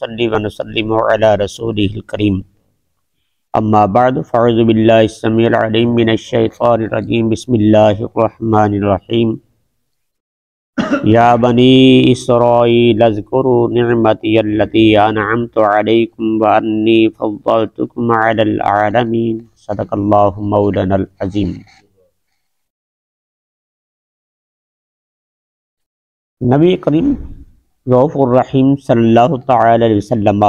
صلی و نسلم علی رسولہ الکریم اما بعد فاعوذ باللہ السمیع العلیم من الشیطان الرجیم بسم اللہ الرحمن الرحیم یا بنی اسرائیل اذکروا نعمتی التی انعمت علیکم وانی فضلتکم علی العالمین صدق اللہ مولانا العظیم۔ نبی کریم رؤوف الرحیم صلی اللہ تعالی علیہ وسلم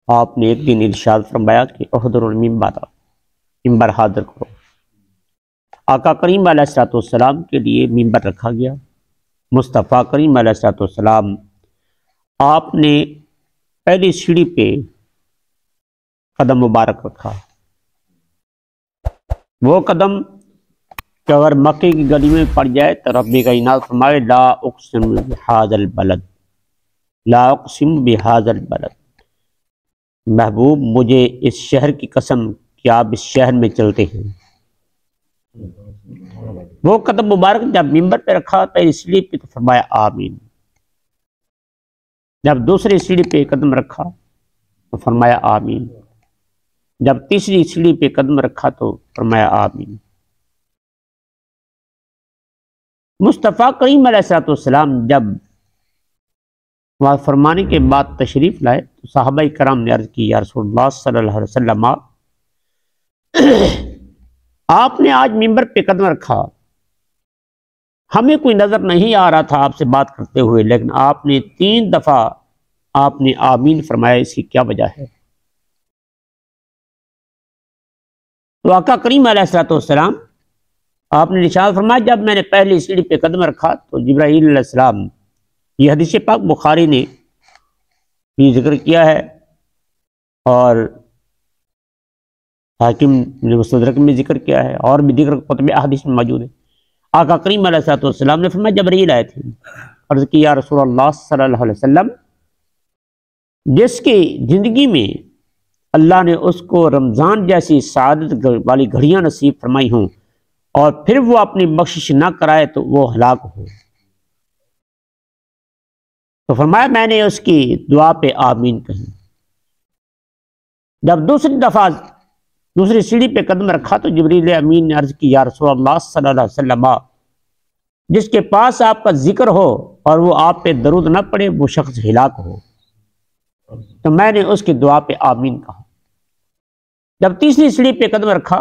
آپ نے ایک دن ارشاد فرمایا کہ احضر المنبر، ممبر حاضر کرو۔ آقا کریم علیہ الصلوۃ والسلام کے لیے ممبر رکھا گیا۔ مصطفیٰ کریم علیہ الصلوۃ والسلام آپ نے پہلی سیڑھی پہ قدم مبارک رکھا۔ وہ قدم کہ اگر مکے کی گلی میں پڑ جائے تو رب کائنات فرمائے لا اقسم بہذا البلد، لا اقسم بہذا البلد، محبوب مجھے اس شہر کی قسم کہ آپ اس شہر میں چلتے ہیں۔ وہ قدم مبارک جب ممبر پہ رکھا پہلی سیڑھی پہ تو فرمایا آمین۔ جب دوسری سیڑھی پہ قدم رکھا تو فرمایا آمین۔ جب تیسری سیڑھی پہ قدم رکھا تو فرمایا آمین۔ مصطفیٰ کریم علیہ الصلوۃ والسلام جب وہاں فرمانے کے بعد تشریف لائے تو صحابہ کرام نے عرض کی یا رسول اللہ صلی اللہ علیہ وسلم آپ نے آج ممبر پہ قدم رکھا، ہمیں کوئی نظر نہیں آ رہا تھا آپ سے بات کرتے ہوئے، لیکن آپ نے 3 دفعہ آپ نے آمین فرمایا، اس کی کیا وجہ ہے؟ تو آقا کریم علیہ الصلوۃ والسلام آپ نے ارشاد فرمایا جب میں نے پہلی سیڑھی پہ قدم رکھا تو جبرائیل علیہ السلام، یہ حدیث پاک بخاری نے بھی ذکر کیا ہے اور حاکم نے مستدرک میں ذکر کیا ہے اور بھی دیگر کتب احادیث میں موجود ہے۔ آقا کریم علیہ الصلوۃ والسلام نے فرمایا جبرائیل آئے تھے، عرض کی یا رسول اللہ صلی اللہ علیہ وسلم جس کی زندگی میں اللہ نے اس کو رمضان جیسی سعادت والی گھڑیاں نصیب فرمائی ہوں اور پھر وہ اپنی بخشش نہ کرائے تو وہ ہلاک ہو۔ تو فرمایا میں نے اس کی دعا پہ آمین کہی۔ جب دوسری سیڑھی پہ قدم رکھا تو جبریل امین نے عرض کی یا رسول اللہ صلی اللہ علیہ وسلم جس کے پاس آپ کا ذکر ہو اور وہ آپ پہ درود نہ پڑے وہ شخص ہلاک ہو۔ تو میں نے اس کی دعا پہ آمین کہا۔ جب تیسری سیڑھی پہ قدم رکھا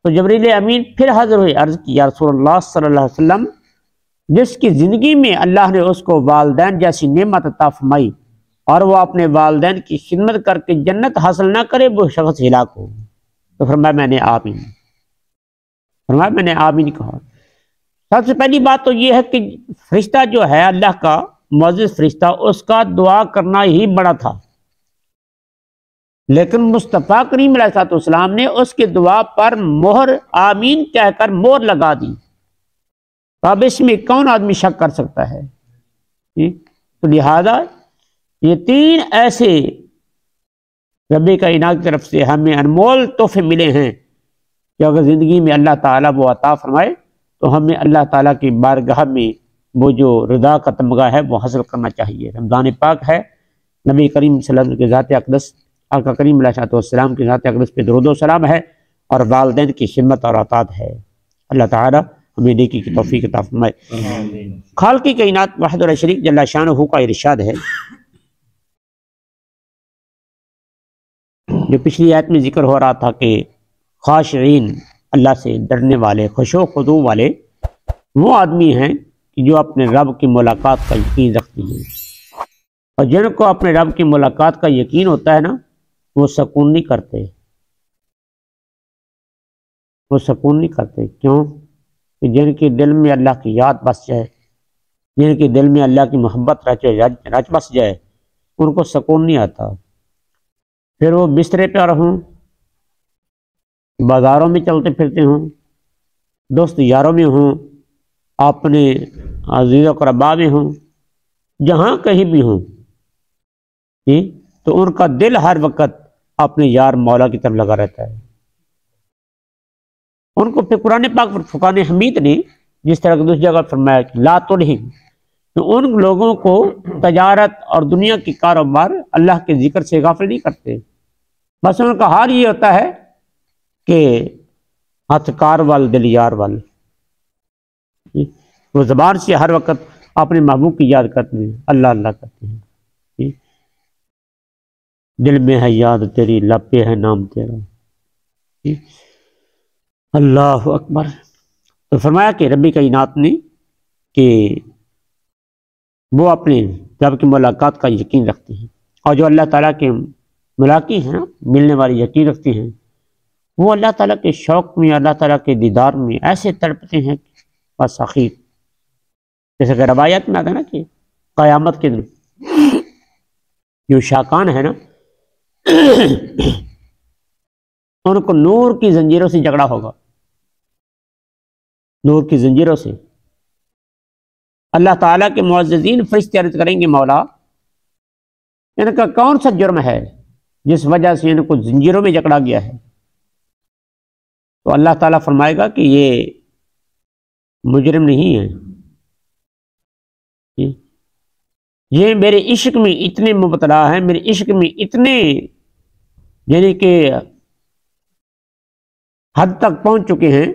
تو جبریل امین پھر حاضر ہوئے، عرض کی یا رسول اللہ صلی اللہ علیہ وسلم جس کی زندگی میں اللہ نے اس کو والدین جیسی نعمت عطا فرمائی اور وہ اپنے والدین کی خدمت کر کے جنت حاصل نہ کرے وہ شخص ہلاک ہو۔ تو فرمایا میں نے آمین کہا۔ سب سے پہلی بات تو یہ ہے کہ فرشتہ جو ہے اللہ کا معزز فرشتہ، اس کا دعا کرنا ہی بڑا تھا، لیکن مصطفیٰ کریم علیہ الصلوۃ والسلام نے اس کی دعا پر مہر آمین کہہ کر مہر لگا دی۔ اب اس میں کون آدمی شک کر سکتا ہے؟ تو لہذا یہ 3 ایسے رب کائنات کی طرف سے ہمیں انمول تحفے ملے ہیں کہ اگر زندگی میں اللہ تعالیٰ وہ عطا فرمائے تو ہمیں اللہ تعالیٰ کی بارگاہ میں وہ جو رضا کا تمغہ ہے وہ حاصل کرنا چاہیے۔ رمضان پاک ہے، نبی کریم صلی اللہ علیہ وسلم کے ذات اقدس آقا کریم علیہ الصلوۃ والسلام کے ذات اقدس پہ درود و سلام ہے اور والدین کی خدمت اور اطاعت ہے۔ اللہ تعالیٰ ہمیں نیکی کی توفیق عطا فرمائے۔ خالق کائنات وحدہ لا شریک جل شانہ کا ارشاد ہے جو پچھلی آیت میں ذکر ہو رہا تھا کہ خاشعین، اللہ سے ڈرنے والے، خشوع و خضوع والے وہ آدمی ہیں کہ جو اپنے رب کی ملاقات کا یقین رکھتے ہیں، اور جن کو اپنے رب کی ملاقات کا یقین ہوتا ہے نا وہ سکون نہیں کرتے، کیوں کہ جن کے دل میں اللہ کی یاد بس جائے، جن کے دل میں اللہ کی محبت رچ بس جائے ان کو سکون نہیں آتا۔ پھر وہ بسترے پہ رہوں، بازاروں میں چلتے پھرتے ہوں، دوست یاروں میں ہوں، اپنے عزیز و اقربا میں ہوں، جہاں کہیں بھی ہوں، تو ان کا دل ہر وقت اپنے یار مولا کی طرف لگا رہتا ہے۔ ان کو پھر قرآن پاک پر فقان حمید نے جس طرح کی دوسری جگہ فرمایا کہ لا تلہم تو ان لوگوں کو تجارت اور دنیا کی کاروبار اللہ کے ذکر سے غافل نہیں کرتے، بس ان کا حال یہ ہوتا ہے کہ ہاتھ کار وال دل یار وال، وہ زبان سے ہر وقت اپنے محبوب کی یاد کرتے ہیں، اللہ اللہ کرتے ہیں، دل میں ہے یاد تیری، لب پہ ہے نام تیرا، اللہ اکبر۔ تو فرمایا کہ ربی کائنات نے کہ وہ اپنے رب کی ملاقات کا یقین رکھتے ہیں، اور جو اللہ تعالیٰ کے ملاقی ہیں، ملنے والی یقین رکھتے ہیں، وہ اللہ تعالیٰ کے شوق میں، اللہ تعالیٰ کے دیدار میں ایسے تڑپتے ہیں کہ بس آخر، جیسے کہ روایت میں آتا ہے نا کہ قیامت کے دن جو شاکان ہے نا ان کو نور کی زنجیروں سے جھگڑا ہوگا، نور کی زنجیروں سے۔ اللہ تعالیٰ کے معززین فرشتے عرض کریں گے مولا ان کا کون سا جرم ہے جس وجہ سے ان کو زنجیروں میں جکڑا گیا ہے؟ تو اللہ تعالیٰ فرمائے گا کہ یہ مجرم نہیں ہے، یہ میرے عشق میں اتنے مبتلا ہیں، میرے عشق میں اتنے یعنی کہ حد تک پہنچ چکے ہیں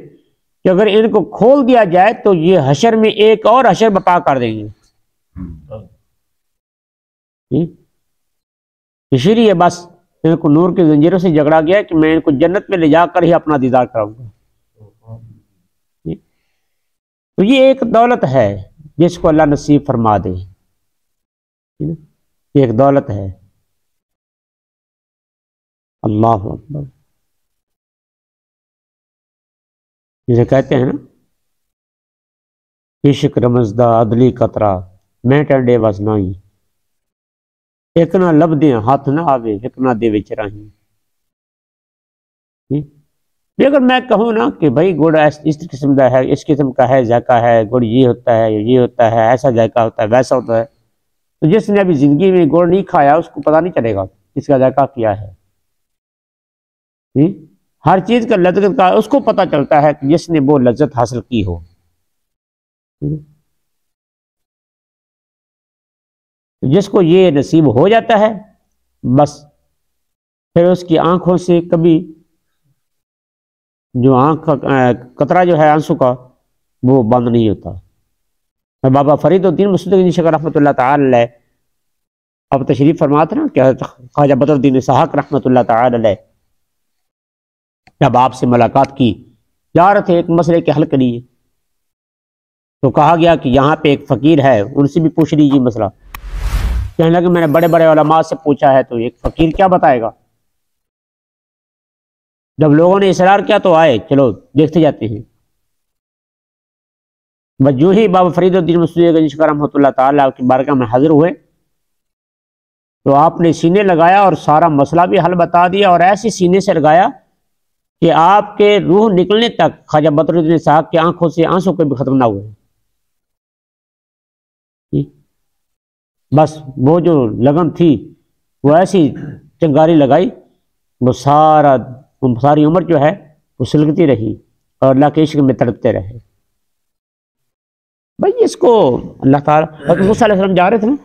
کہ اگر ان کو کھول دیا جائے تو یہ حشر میں ایک اور حشر برپا کر دیں گے۔ اسی لیے بس ان کو نور کی زنجیروں سے جھگڑا گیا کہ میں ان کو جنت میں لے جا کر ہی اپنا دیدار کراؤں گا۔ تو یہ ایک دولت ہے جس کو اللہ نصیب فرما دے، یہ ایک دولت ہے۔ اللہ اکبر، جسے کہتے ہیں نا عشق رمزدہ عدلی قطرہ میں ٹنڈے وزنائی، ایک نہ لب دیں ہاتھ نہ آوے ایک نہ دے وچ راہیں۔ اگر میں کہوں نا کہ بھائی گڑ اس قسم کا ہے، اس قسم کا ہے، ذائقہ ہے، گڑ یہ ہوتا ہے، یہ ہوتا ہے، ایسا ذائقہ ہوتا ہے، ویسا ہوتا ہے، تو جس نے ابھی زندگی میں گڑ نہیں کھایا اس کو پتہ نہیں چلے گا اس کا ذائقہ کیا ہے۔ ہر چیز کا لذت کا اس کو پتہ چلتا ہے کہ جس نے وہ لذت حاصل کی ہو۔ جس کو یہ نصیب ہو جاتا ہے بس پھر اس کی آنکھوں سے کبھی جو آنکھ کا قطرہ جو ہے آنسو کا وہ بند نہیں ہوتا۔ بابا فرید الدین مسعود شکر رحمۃ اللہ تعالی علیہ اب تشریف فرماتے نا کہ خواجہ بدر الدین اسحاق رحمۃ اللہ تعالی علیہ جب آپ سے ملاقات کی، جا رہے تھے ایک مسئلے کے حل کے لیے، تو کہا گیا کہ یہاں پہ ایک فقیر ہے ان سے بھی پوچھ لیجیے مسئلہ۔ کہنے لگے میں نے بڑے بڑے علماء سے پوچھا ہے تو ایک فقیر کیا بتائے گا؟ جب لوگوں نے اصرار کیا تو آئے، چلو دیکھتے جاتے ہیں۔ بس جو ہی بابا فرید الدین مسعود گنج شکر رحمۃ اللہ تعالیٰ کی بارگاہ میں حاضر ہوئے تو آپ نے سینے لگایا اور سارا مسئلہ بھی حل بتا دیا، اور ایسے سینے سے لگایا کہ آپ کے روح نکلنے تک خواجہ بدر الدین صاحب کی آنکھوں سے آنسو کوئی بھی ختم نہ ہوئے۔ بس وہ جو لگن تھی وہ ایسی چنگاری لگائی، وہ ساری عمر جو ہے وہ سلگتی رہی اور اللہ کے عشق میں تڑپتے رہے۔ بھائی اس کو اللہ تعالیٰ حضرت موسیٰ علیہ السلام جا رہے تھے نا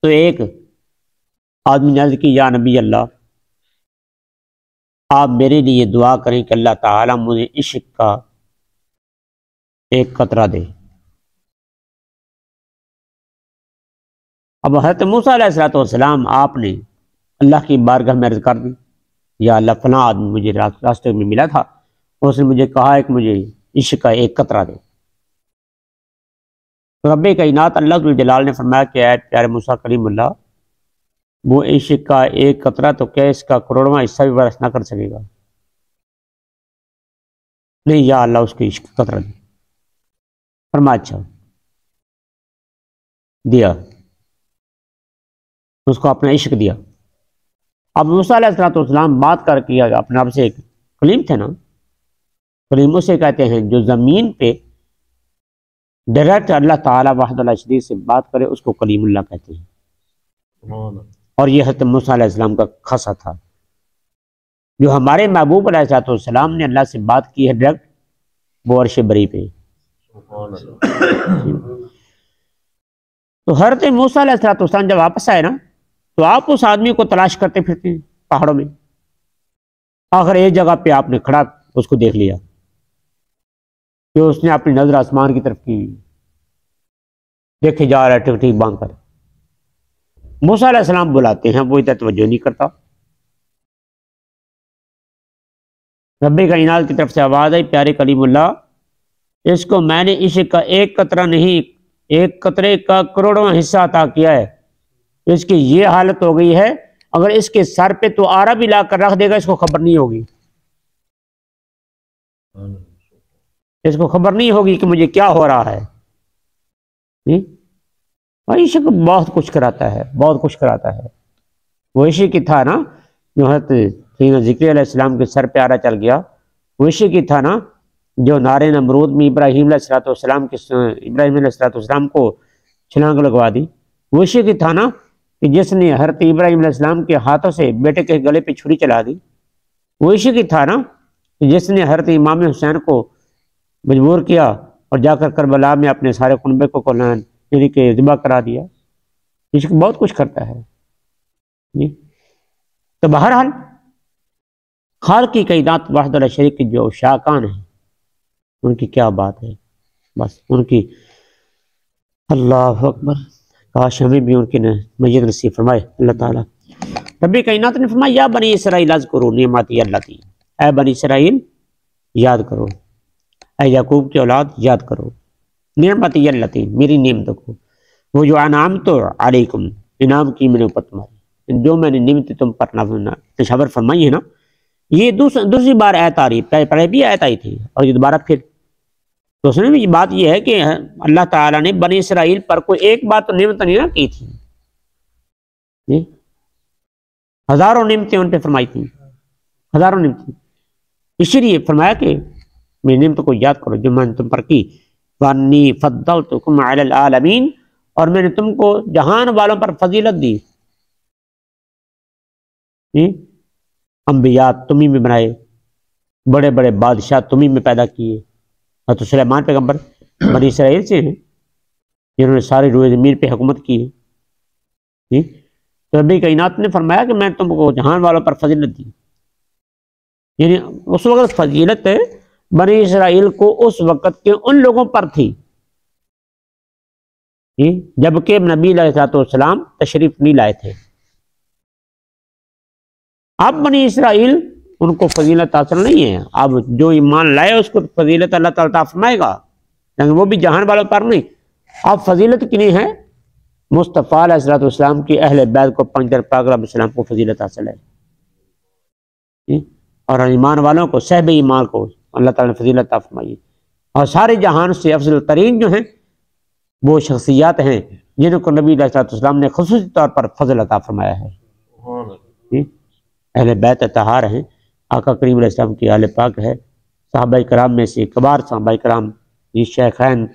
تو ایک آدمی نے عرض کی یا نبی اللہ آپ میرے لیے دعا کریں کہ اللہ تعالیٰ مجھے عشق کا ایک قطرہ دے۔ اب حضرت موسیٰ علیہ السلام آپ نے اللہ کی بارگاہ میں عرض کر دی یا اللہ فلاں آدمی مجھے راستے میں ملا تھا، اس نے مجھے کہا ہے کہ مجھے عشق کا ایک قطرہ دے۔ تو رب کائنات اللہ ذو الجلال نے فرمایا کہ اے پیارے موسیٰ کلیم اللہ، وہ عشق کا ایک قطرہ تو کیا اس کا کروڑواں حصہ بھی برس نہ کر سکے گا؟ نہیں یا اللہ اس کے عشق کا قطرہ دے۔ فرمایا اچھا، دیا، اس کو اپنا عشق دیا۔ اب موسیٰ علیہ السلام بات کر کے اپنے آپ سے ایک کلیم تھے نا، کلیم اسے کہتے ہیں جو زمین پہ ڈائریکٹ اللہ تعالیٰ وحدہ لا شریک سے بات کرے اس کو کلیم اللہ کہتے ہیں۔ اور یہ حضرت موسیٰ علیہ السلام کا خاصہ تھا، جو ہمارے محبوب علیہ السلام نے اللہ سے بات کی ہے ڈائریکٹ، وہ عرش بری پہ۔ تو حضرت موسیٰ علیہ السلام جب واپس آئے نا تو آپ اس آدمی کو تلاش کرتے پھرتے ہیں پہاڑوں میں، آخر ایک جگہ پہ آپ نے کھڑا اس کو دیکھ لیا کہ اس نے اپنی نظر آسمان کی طرف کی، دیکھے جا رہا ہے ٹھیک ٹھیک باندھ کر۔ موسیٰ علیہ السلام بلاتے ہیں، وہ ادھر توجہ نہیں کرتا۔ رب کائنات کی طرف سے آواز آئی، پیارے کلیم اللہ، اس کو میں نے عشق کا ایک قطرہ نہیں، ایک قطرے کا کروڑواں حصہ عطا کیا ہے، اس کی یہ حالت ہو گئی ہے اگر اس کے سر پہ تو آرا بھی لا کر رکھ دے گا اس کو خبر نہیں ہوگی، اس کو خبر نہیں ہوگی کہ مجھے کیا ہو رہا ہے۔ عشق بہت کچھ کراتا ہے، بہت کچھ کراتا ہے۔ وہ عشق ہی تھا نا جو حضرت سیدنا ذکر علیہ السلام کے سر پہ آرا چل گیا، وہ عشق ہی تھا نا جو نار نمرود میں ابراہیم علیہ السلام کو چھلانگ لگوا دی، وہ عشق ہی تھا نا کہ جس نے حضرت ابراہیم علیہ السلام کے ہاتھوں سے بیٹے کے گلے پہ چھری چلا دی، وہ عشق ہی تھا نا کہ جس نے حضرت امام حسین کو مجبور کیا اور جا کر کربلا میں اپنے سارے خنبے کو قربان یعنی کہ ذبح کرا دیا۔ عشق بہت کچھ کرتا ہے جی۔ تو بہرحال خالق کی کائنات وحدہ لا شریک کے جو شاکان ہیں ان کی کیا بات ہے، بس ان کی اللہ اکبر، کاش ہمیں بھی ان کی مجید نصیب فرمائے اللہ تعالیٰ۔ رب کائنات نے فرمایا یا بنی اسرائیل اذکروا نعمتی اللتی، اے بنی اسرائیل یاد کرو، اے یعقوب کی اولاد یاد کرو، نعمتی اللتی میری نعمت کو، وہ جو انعمت علیکم انعام کی میں نے اوپر تمہاری، جو میں نے نعمت تم پر نشاور فرمائی ہے نا۔ یہ دوسری بار آیت آ رہی، پہلے بھی آیت آئی تھی اور یہ دوبارہ پھر تو اس میں بات یہ ہے کہ اللہ تعالیٰ نے بنی اسرائیل پر کوئی ایک بات تو نعمت نہیں نہ کی تھی، ہزاروں نعمتیں ان پہ فرمائی تھیں، ہزاروں نعمتیں، اسی لیے فرمایا کہ میری نعمت کو یاد کرو جو میں نے تم پر کی، وانی فضلتکم علی العالمین، اور میں نے تم کو جہان والوں پر فضیلت دی۔ انبیاء تمہیں میں بنائے، بڑے بڑے بادشاہ تمہیں میں پیدا کیے، اور تو سلیمان پیغمبر بنی اسرائیل سے ہیں جنہوں نے ساری روئے زمین پہ حکومت کی ہے۔ تو رب کائنات نے فرمایا کہ میں تم کو جہان والوں پر فضیلت دی، یعنی اس وقت فضیلت بنی اسرائیل کو اس وقت کے ان لوگوں پر تھی جبکہ نبی علیہ السلام تشریف نہیں لائے تھے۔ اب بنی اسرائیل ان کو فضیلت حاصل نہیں ہے، اب جو ایمان لائے اس کو فضیلت اللہ تعالیٰ فرمائے گا، لیکن وہ بھی جہان والوں پر نہیں۔ اب فضیلت کنی ہے؟ مصطفیٰ علیہ السلام کی اہل بیت کو پنجر پاک علیہ السلام کو فضیلت حاصل ہے، اور ایمان والوں کو صحب ایمان کو اللہ تعالیٰ نے فضیلت عطا فرمائی ہے۔ اور سارے جہان سے افضل ترین جو ہیں وہ شخصیات ہیں جنہوں کو نبی علیہ السلام نے خصوصی طور پر فضل عطا فرمایا ہے۔ اہل بیت اطہار ہیں، آقا کریم علیہ السلام کی اہل پاک ہے، صحابہ کرام میں سے کبار صحابہ کرام یہ شیخین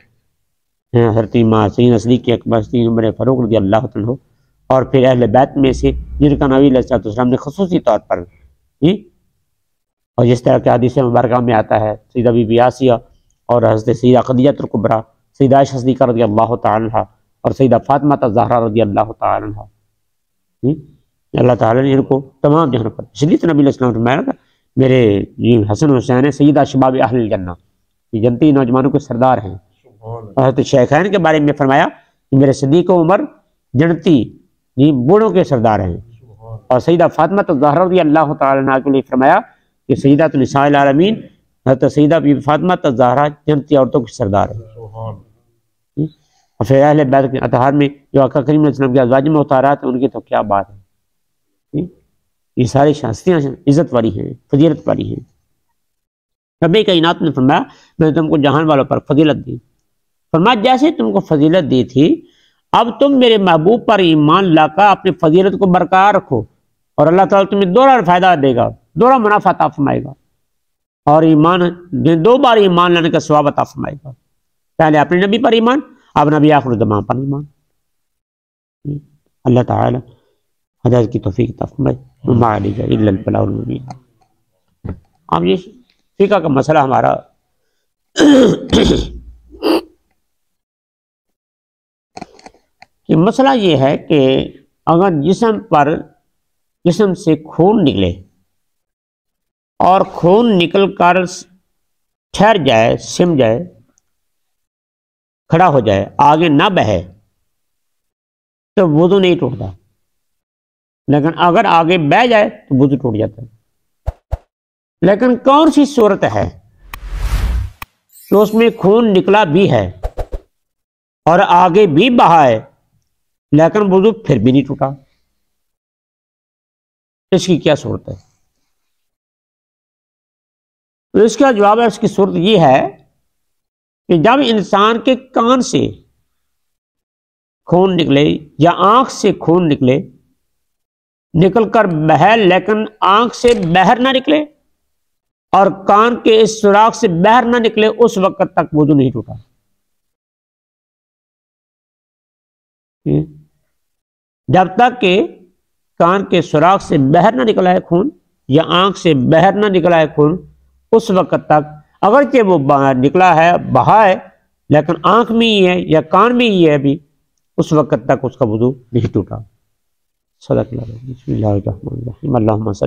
ہیں، حضرت امام سیدنا صدیق اکبر سیدنا عمر فاروق رضی اللہ عنہ، اور پھر اہل بیت میں سے جن کا نبی علیہ السلام نے خصوصی طور پر اور جس طرح کے حدیث مبارکہ میں آتا ہے سیدہ بی بی آسیہ اور حضرت سیدہ خدیجہ الکبریٰ، سیدہ عائشہ صدیقہ رضی اللہ تعالی عنہا اور سیدہ فاطمہ الزہرا رضی اللہ تعالی عنہا، اللہ تعالیٰ نے ان کو تمام جہاں پر، اس لیے تو نبی علیہ السلام نے فرمایا کہ میرے حسن حسین سیدہ شباب اہل الجنہ، یہ جنتی نوجوانوں کے سردار ہیں۔ اور حضرت شیخین کے بارے میں فرمایا کہ میرے صدیق و عمر جنتی بوڑھوں کے سردار ہیں، اور سیدہ فاطمہ الزہرا رضی اللہ تعالیٰ عنہا کے لیے فرمایا کہ سیدۃ النساء العالمین حضرت سیدہ بی فاطمہ الزہرا جنتی عورتوں کے سردار ہیں۔ اور پھر اہل بیت کے اطہار میں جو آقا کریم علیہ السلام کے ازواج مطہرات ہیں ان کی تو کیا بات ہے، یہ ساری شخصیاں عزت والی ہیں، فضیلت والی ہیں۔ رب کائنات نے فرمایا میں نے تم کو جہان والوں پر فضیلت دی، فرمایا جیسے تم کو فضیلت دی تھی اب تم میرے محبوب پر ایمان لا کر اپنی فضیلت کو برقرار رکھو، اور اللہ تعالیٰ تمہیں دوہرا فائدہ دے گا، دوہرا منافع عطا فرمائے گا، اور ایمان دو بار ایمان لانے کا ثواب عطا فرمائے گا، پہلے اپنے نبی پر ایمان، اب نبی آخر الزمان پر ایمان۔ اللہ تعالیٰ ہدایت کی توفیق عطا فرمائے، وما علیک الا البلاغ المبین۔ اب یہ فقہ کا مسئلہ ہمارا کہ مسئلہ یہ ہے کہ اگر جسم سے خون نکلے اور خون نکل کر ٹھہر جائے، سم جائے، کھڑا ہو جائے، آگے نہ بہے، تو وضو نہیں ٹوٹتا، لیکن اگر آگے بہ جائے تو وضو ٹوٹ جاتا ہے۔ لیکن کون سی صورت ہے کہ اس میں خون نکلا بھی ہے اور آگے بھی بہا ہے لیکن وضو پھر بھی نہیں ٹوٹا؟ اس کی کیا صورت ہے؟ تو اس کا جواب ہے، اس کی صورت یہ ہے کہ جب انسان کے کان سے خون نکلے یا آنکھ سے خون نکل کر بہے، لیکن آنکھ سے بہر نہ نکلے اور کان کے اس سوراخ سے بہر نہ نکلے، اس وقت تک وضو نہیں ٹوٹا۔ جب تک کہ کان کے سوراخ سے بہر نہ نکلا ہے خون یا آنکھ سے بہر نہ نکلا ہے خون، اس وقت تک اگرچہ وہ نکلا ہے، بہا ہے، لیکن آنکھ میں ہی ہے یا کان میں ہی ہے ابھی، اس وقت تک اس کا وضو نہیں ٹوٹا۔ صدق اللہ، بسم اللہ الرحمن الرحیم، اللہم صلی